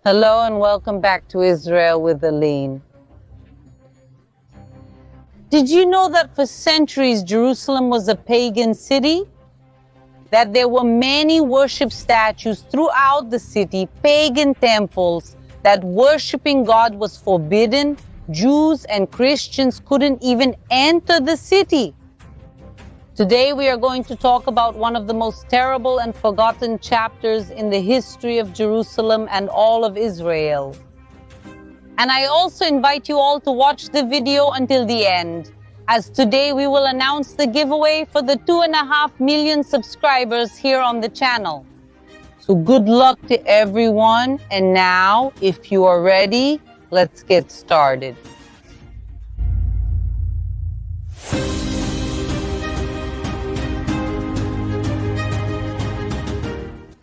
Hello and welcome back to Israel with Aline. Did you know that for centuries Jerusalem was a pagan city? That there were many worship statues throughout the city, pagan temples, that worshiping God was forbidden. Jews and Christians couldn't even enter the city. Today we are going to talk about one of the most terrible and forgotten chapters in the history of Jerusalem and all of Israel. And I also invite you all to watch the video until the end, as today we will announce the giveaway for the 2.5 million subscribers here on the channel. So good luck to everyone, and now, if you are ready, let's get started.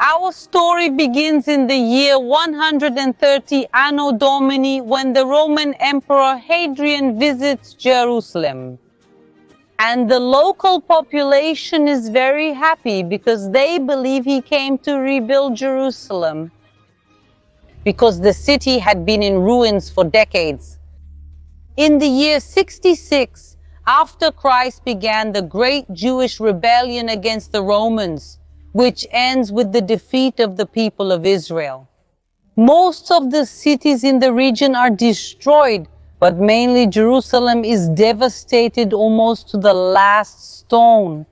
Our story begins in the year 130 Anno Domini, when the Roman Emperor Hadrian visits Jerusalem. And the local population is very happy because they believe he came to rebuild Jerusalem, because the city had been in ruins for decades. In the year 66, after Christ, began the great Jewish rebellion against the Romans, which ends with the defeat of the people of Israel. Most of the cities in the region are destroyed, but mainly Jerusalem is devastated almost to the last stone.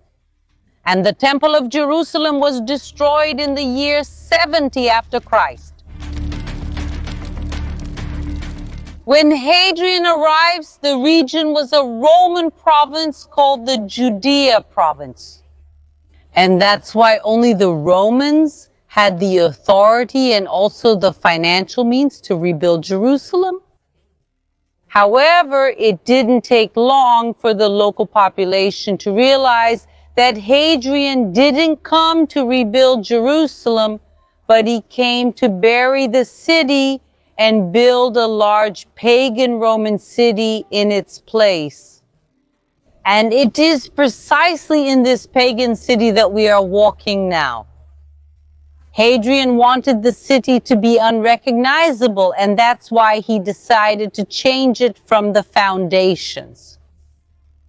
And the Temple of Jerusalem was destroyed in the year 70 after Christ. When Hadrian arrives, the region was a Roman province called the Judea province. And that's why only the Romans had the authority and also the financial means to rebuild Jerusalem. However, it didn't take long for the local population to realize that Hadrian didn't come to rebuild Jerusalem, but he came to bury the city and build a large pagan Roman city in its place. And it is precisely in this pagan city that we are walking now. Hadrian wanted the city to be unrecognizable, and that's why he decided to change it from the foundations.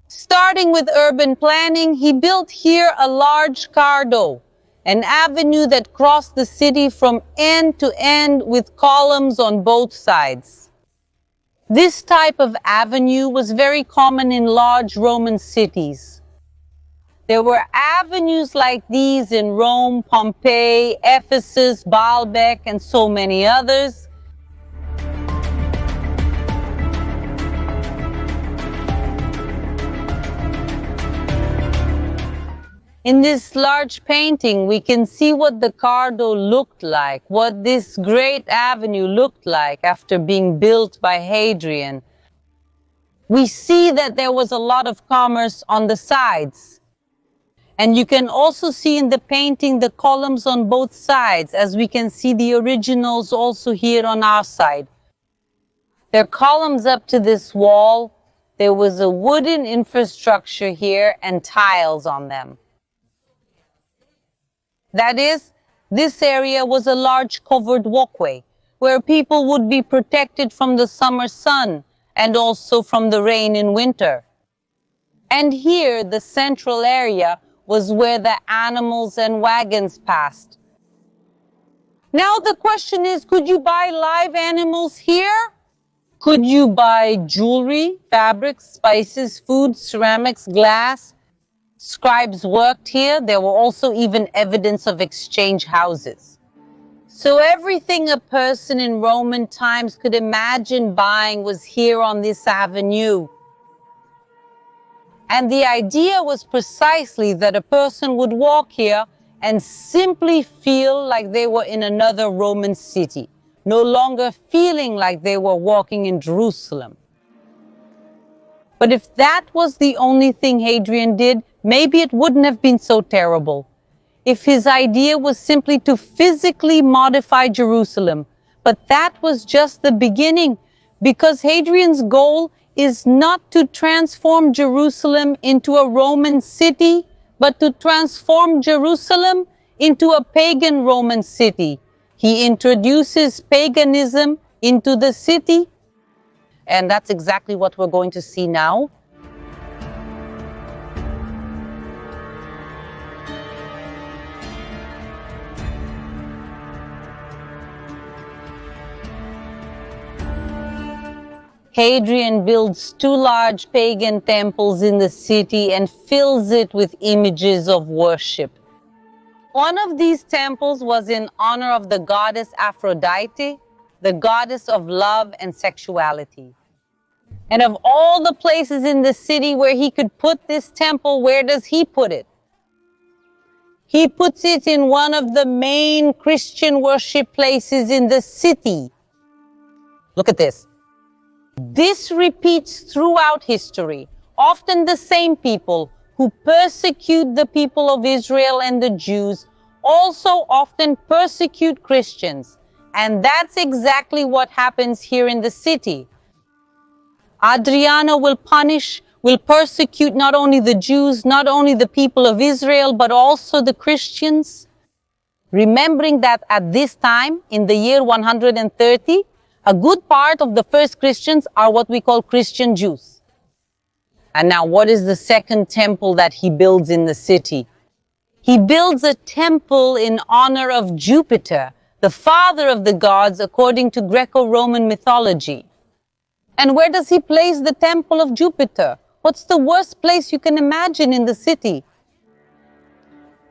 Starting with urban planning, he built here a large cardo, an avenue that crossed the city from end to end with columns on both sides. This type of avenue was very common in large Roman cities. There were avenues like these in Rome, Pompeii, Ephesus, Baalbek, and so many others. In this large painting, we can see what the cardo looked like, what this great avenue looked like after being built by Hadrian. We see that there was a lot of commerce on the sides. And you can also see in the painting the columns on both sides, as we can see the originals also here on our side. There are columns up to this wall. There was a wooden infrastructure here and tiles on them. That is, this area was a large covered walkway where people would be protected from the summer sun and also from the rain in winter. And here, the central area was where the animals and wagons passed. Now the question is, could you buy live animals here? Could you buy jewelry, fabrics, spices, food, ceramics, glass? Scribes worked here. There were also even evidence of exchange houses. So everything a person in Roman times could imagine buying was here on this avenue. And the idea was precisely that a person would walk here and simply feel like they were in another Roman city, no longer feeling like they were walking in Jerusalem. But if that was the only thing Hadrian did, maybe it wouldn't have been so terrible. If his idea was simply to physically modify Jerusalem. But that was just the beginning, because Hadrian's goal is not to transform Jerusalem into a Roman city, but to transform Jerusalem into a pagan Roman city. He introduces paganism into the city, and that's exactly what we're going to see now. Hadrian builds 2 large pagan temples in the city and fills it with images of worship. One of these temples was in honor of the goddess Aphrodite, the goddess of love and sexuality. And of all the places in the city where he could put this temple, where does he put it? He puts it in one of the main Christian worship places in the city. Look at this. This repeats throughout history. Often the same people who persecute the people of Israel and the Jews also often persecute Christians. And that's exactly what happens here in the city. Hadrian will persecute not only the Jews, not only the people of Israel, but also the Christians. Remembering that at this time, in the year 130, a good part of the first Christians are what we call Christian Jews. And now, what is the second temple that he builds in the city? He builds a temple in honor of Jupiter, the father of the gods, according to Greco-Roman mythology. And where does he place the temple of Jupiter? What's the worst place you can imagine in the city?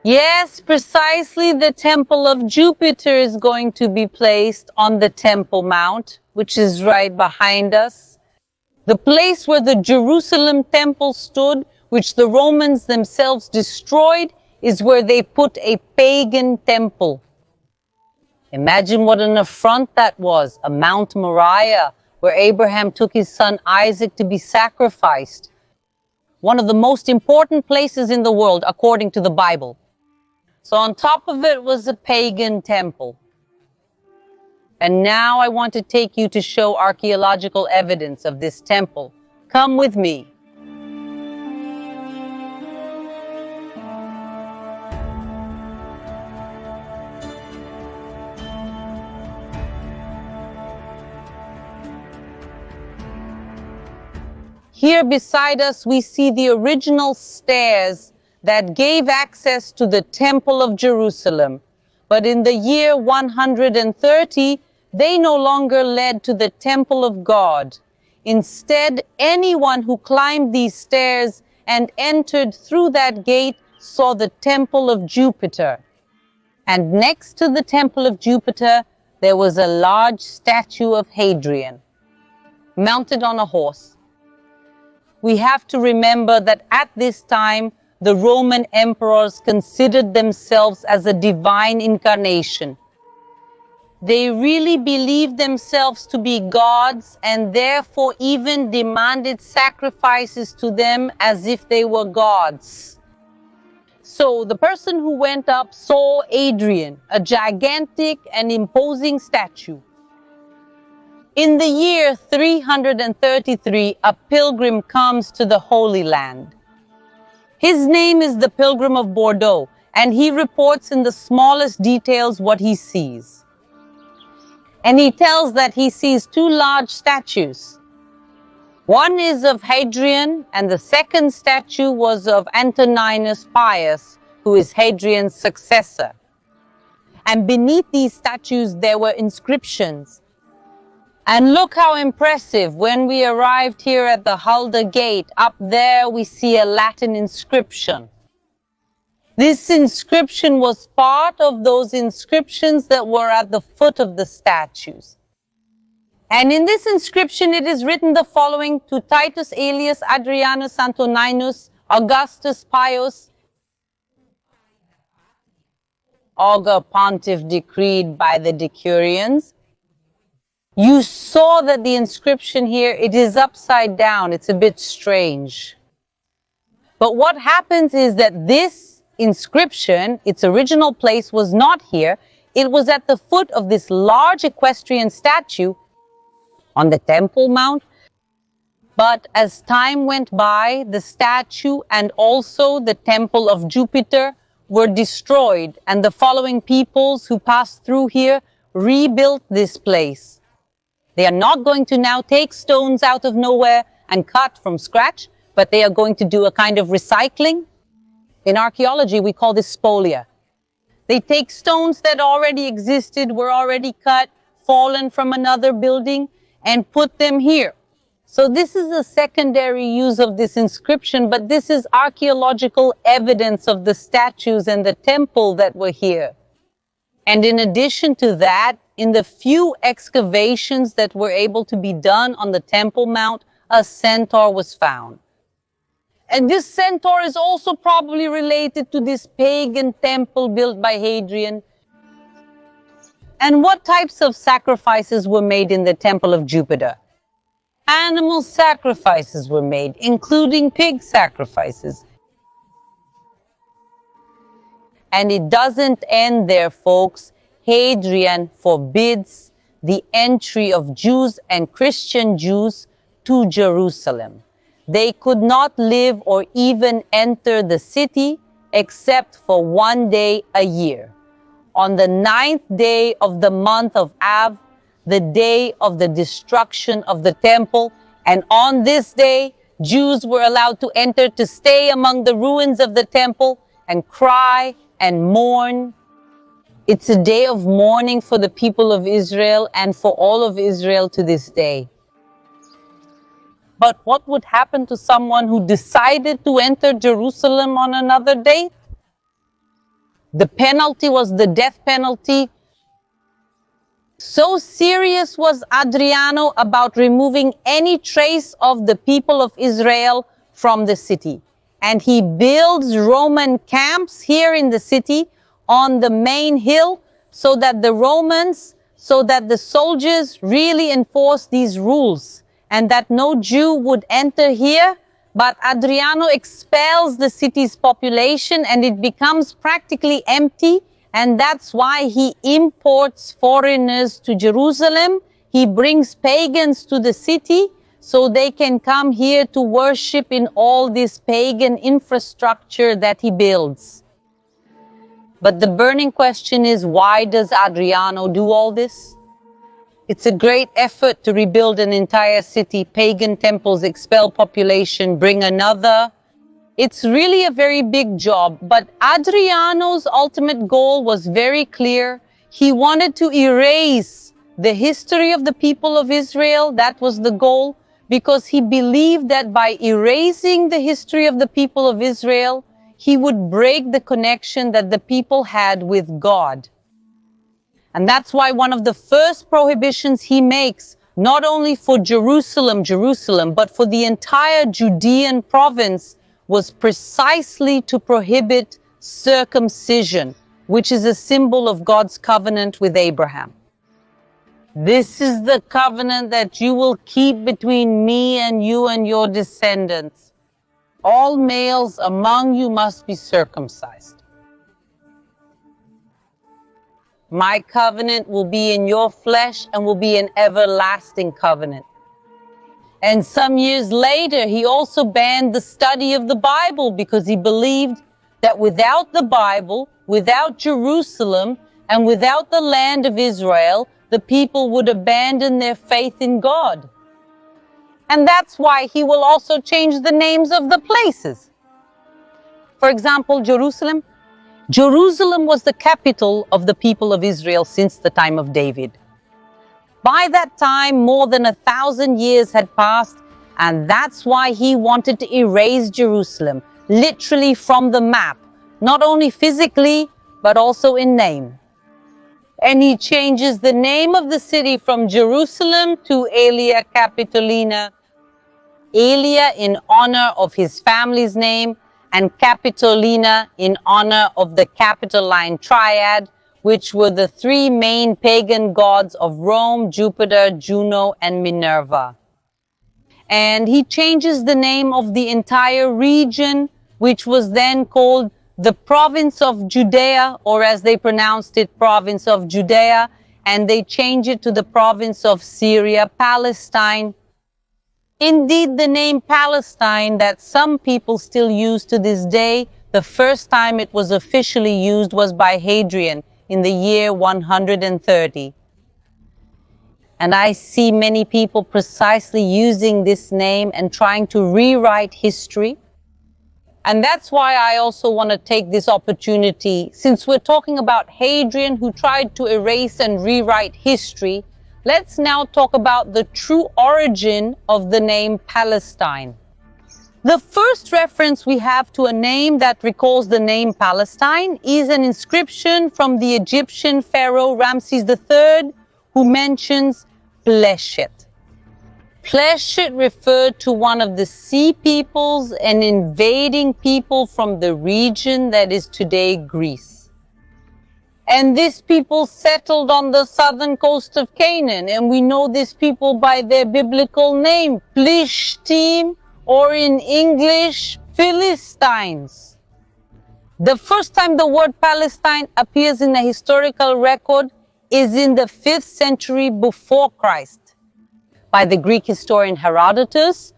Yes, precisely, the temple of Jupiter is going to be placed on the Temple Mount, which is right behind us. The place where the Jerusalem temple stood, which the Romans themselves destroyed, is where they put a pagan temple. Imagine what an affront that was, a Mount Moriah, where Abraham took his son Isaac to be sacrificed. One of the most important places in the world, according to the Bible. So on top of it was a pagan temple. And now I want to take you to show archaeological evidence of this temple. Come with me. Here beside us, we see the original stairs that gave access to the Temple of Jerusalem. But in the year 130, they no longer led to the Temple of God. Instead, anyone who climbed these stairs and entered through that gate saw the Temple of Jupiter. And next to the Temple of Jupiter, there was a large statue of Hadrian, mounted on a horse. We have to remember that at this time, the Roman emperors considered themselves as a divine incarnation. They really believed themselves to be gods and therefore even demanded sacrifices to them as if they were gods. So the person who went up saw Hadrian, a gigantic and imposing statue. In the year 333, a pilgrim comes to the Holy Land. His name is the Pilgrim of Bordeaux, and he reports in the smallest details what he sees. And he tells that he sees 2 large statues. One is of Hadrian, and the second statue was of Antoninus Pius, who is Hadrian's successor. And beneath these statues there were inscriptions. And look how impressive. When we arrived here at the Hulda Gate, up there we see a Latin inscription. This inscription was part of those inscriptions that were at the foot of the statues. And in this inscription it is written the following: to Titus Aelius Adrianus Antoninus Augustus Pius, augur pontiff decreed by the decurions. You saw that the inscription here, it is upside down. It's a bit strange. But what happens is that this inscription, its original place was not here. It was at the foot of this large equestrian statue on the Temple Mount. But as time went by, the statue and also the Temple of Jupiter were destroyed, and the following peoples who passed through here rebuilt this place. They are not going to now take stones out of nowhere and cut from scratch, but they are going to do a kind of recycling. In archaeology, we call this spolia. They take stones that already existed, were already cut, fallen from another building, and put them here. So this is a secondary use of this inscription, but this is archaeological evidence of the statues and the temple that were here. And in addition to that, in the few excavations that were able to be done on the Temple Mount, a centaur was found. And this centaur is also probably related to this pagan temple built by Hadrian. And what types of sacrifices were made in the temple of Jupiter? Animal sacrifices were made, including pig sacrifices. And it doesn't end there, folks. Hadrian forbids the entry of Jews and Christian Jews to Jerusalem. They could not live or even enter the city except for 1 day a year. On the 9th day of the month of Av, the day of the destruction of the temple, and on this day, Jews were allowed to enter to stay among the ruins of the temple and cry and mourn. It's a day of mourning for the people of Israel and for all of Israel to this day. But what would happen to someone who decided to enter Jerusalem on another date? The penalty was the death penalty. So serious was Hadriano about removing any trace of the people of Israel from the city. And he builds Roman camps here in the city on the main hill so that the soldiers really enforce these rules and that no Jew would enter here. But Hadriano expels the city's population and it becomes practically empty. And that's why he imports foreigners to Jerusalem. He brings pagans to the city so they can come here to worship in all this pagan infrastructure that he builds. But the burning question is, why does Hadriano do all this? It's a great effort to rebuild an entire city, pagan temples, expel population, bring another. It's really a very big job, but Hadriano's ultimate goal was very clear. He wanted to erase the history of the people of Israel. That was the goal, because he believed that by erasing the history of the people of Israel, he would break the connection that the people had with God. And that's why one of the first prohibitions he makes, not only for Jerusalem, but for the entire Judean province, was precisely to prohibit circumcision, which is a symbol of God's covenant with Abraham. This is the covenant that you will keep between me and you and your descendants. All males among you must be circumcised. My covenant will be in your flesh and will be an everlasting covenant. And some years later, he also banned the study of the Bible because he believed that without the Bible, without Jerusalem, and without the land of Israel, the people would abandon their faith in God. And that's why he will also change the names of the places. For example, Jerusalem. Jerusalem was the capital of the people of Israel since the time of David. By that time, more than 1,000 years had passed, and that's why he wanted to erase Jerusalem, literally from the map, not only physically, but also in name. And he changes the name of the city from Jerusalem to Aelia Capitolina. Aelia in honor of his family's name, and Capitolina in honor of the Capitoline triad, which were the three main pagan gods of Rome, Jupiter, Juno, and Minerva. And he changes the name of the entire region, which was then called the province of Judea, or as they pronounced it, province of Judea, and they change it to the province of Syria, Palestine. Indeed, the name Palestine that some people still use to this day, the first time it was officially used was by Hadrian in the year 130. And I see many people precisely using this name and trying to rewrite history. And that's why I also want to take this opportunity, since we're talking about Hadrian who tried to erase and rewrite history, let's now talk about the true origin of the name Palestine. The first reference we have to a name that recalls the name Palestine is an inscription from the Egyptian pharaoh Ramses III, who mentions Pleshet. Pleshet referred to one of the sea peoples and invading people from the region that is today Greece. And this people settled on the southern coast of Canaan, and we know this people by their biblical name, Plishtim, or in English, Philistines. The first time the word Palestine appears in a historical record is in the 5th century before Christ, by the Greek historian Herodotus,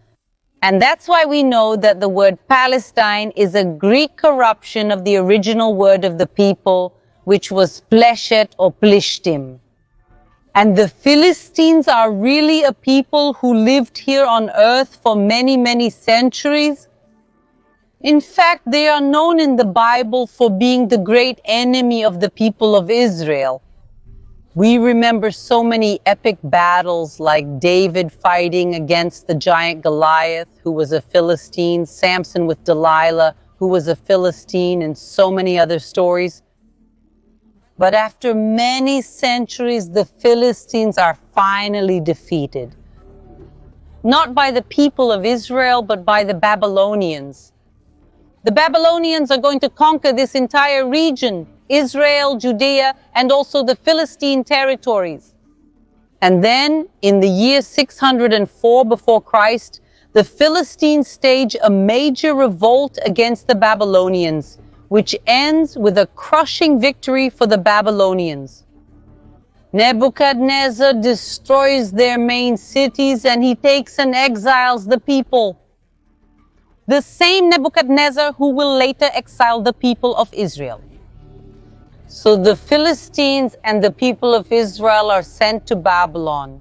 and that's why we know that the word Palestine is a Greek corruption of the original word of the people, which was Pleshet or Plishtim. And the Philistines are really a people who lived here on earth for many, many centuries. In fact, they are known in the Bible for being the great enemy of the people of Israel. We remember so many epic battles like David fighting against the giant Goliath, who was a Philistine, Samson with Delilah, who was a Philistine, and so many other stories. But after many centuries, the Philistines are finally defeated. Not by the people of Israel, but by the Babylonians. The Babylonians are going to conquer this entire region, Israel, Judea, and also the Philistine territories. And then, in the year 604 before Christ, the Philistines stage a major revolt against the Babylonians, which ends with a crushing victory for the Babylonians. Nebuchadnezzar destroys their main cities and he takes and exiles the people. The same Nebuchadnezzar who will later exile the people of Israel. So the Philistines and the people of Israel are sent to Babylon.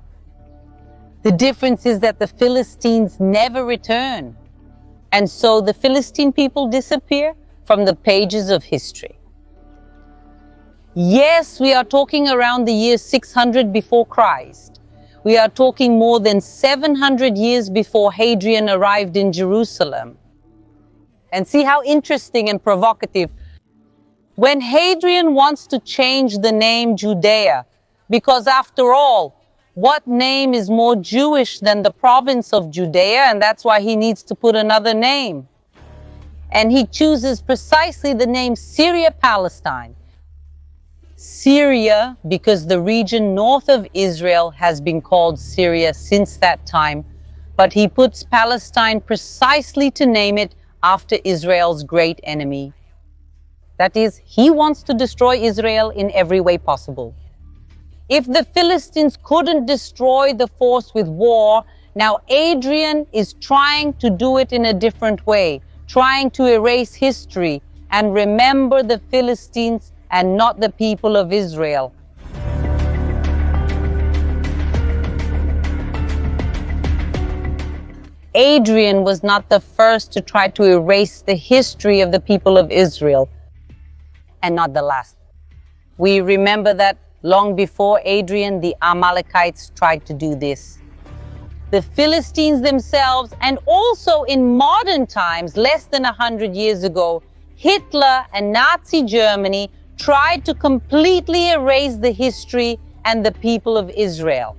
The difference is that the Philistines never return. And so the Philistine people disappear from the pages of history. Yes, we are talking around the year 600 before Christ. We are talking more than 700 years before Hadrian arrived in Jerusalem. And see how interesting and provocative. When Hadrian wants to change the name Judea, because after all, what name is more Jewish than the province of Judea? And that's why he needs to put another name. And he chooses precisely the name Syria-Palestine. Syria, because the region north of Israel has been called Syria since that time, but he puts Palestine precisely to name it after Israel's great enemy. That is, he wants to destroy Israel in every way possible. If the Philistines couldn't destroy the force with war, now Hadrian is trying to do it in a different way, trying to erase history and remember the Philistines and not the people of Israel. Hadrian was not the first to try to erase the history of the people of Israel, and not the last. We remember that long before Hadrian, the Amalekites tried to do this. The Philistines themselves, and also in modern times, less than 100 years ago, Hitler and Nazi Germany tried to completely erase the history and the people of Israel.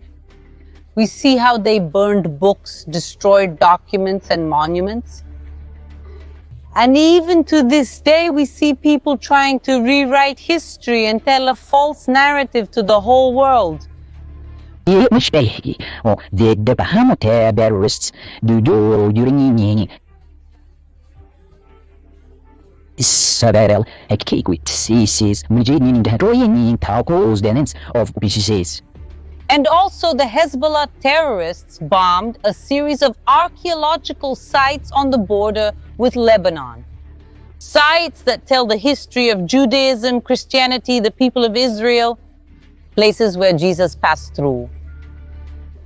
We see how they burned books, destroyed documents and monuments. And even to this day, we see people trying to rewrite history and tell a false narrative to the whole world. And also the Hezbollah terrorists bombed a series of archaeological sites on the border with Lebanon. Sites that tell the history of Judaism, Christianity, the people of Israel, places where Jesus passed through.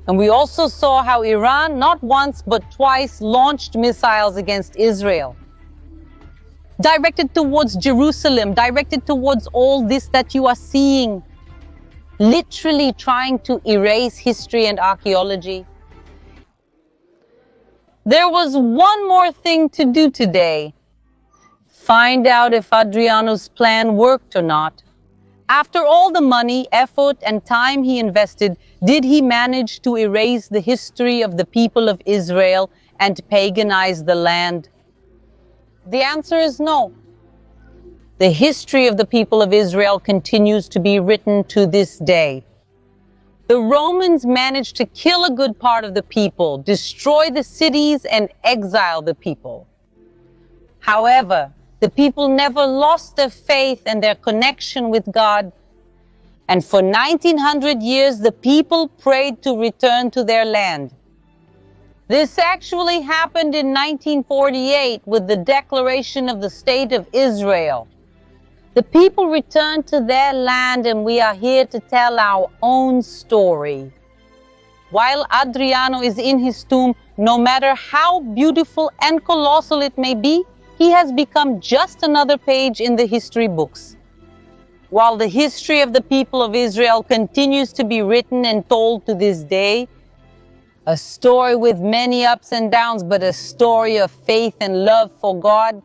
And we also saw how Iran, not once but twice, launched missiles against Israel, directed towards Jerusalem, directed towards all this that you are seeing, literally trying to erase history and archaeology. There was one more thing to do today. Find out if Hadrian's plan worked or not. After all the money, effort, and time he invested, did he manage to erase the history of the people of Israel and paganize the land? The answer is no. The history of the people of Israel continues to be written to this day. The Romans managed to kill a good part of the people, destroy the cities, and exile the people. However, the people never lost their faith and their connection with God. And for 1900 years, the people prayed to return to their land. This actually happened in 1948 with the declaration of the State of Israel. The people returned to their land, and we are here to tell our own story. While Hadriano is in his tomb, no matter how beautiful and colossal it may be, he has become just another page in the history books. While the history of the people of Israel continues to be written and told to this day, a story with many ups and downs, but a story of faith and love for God,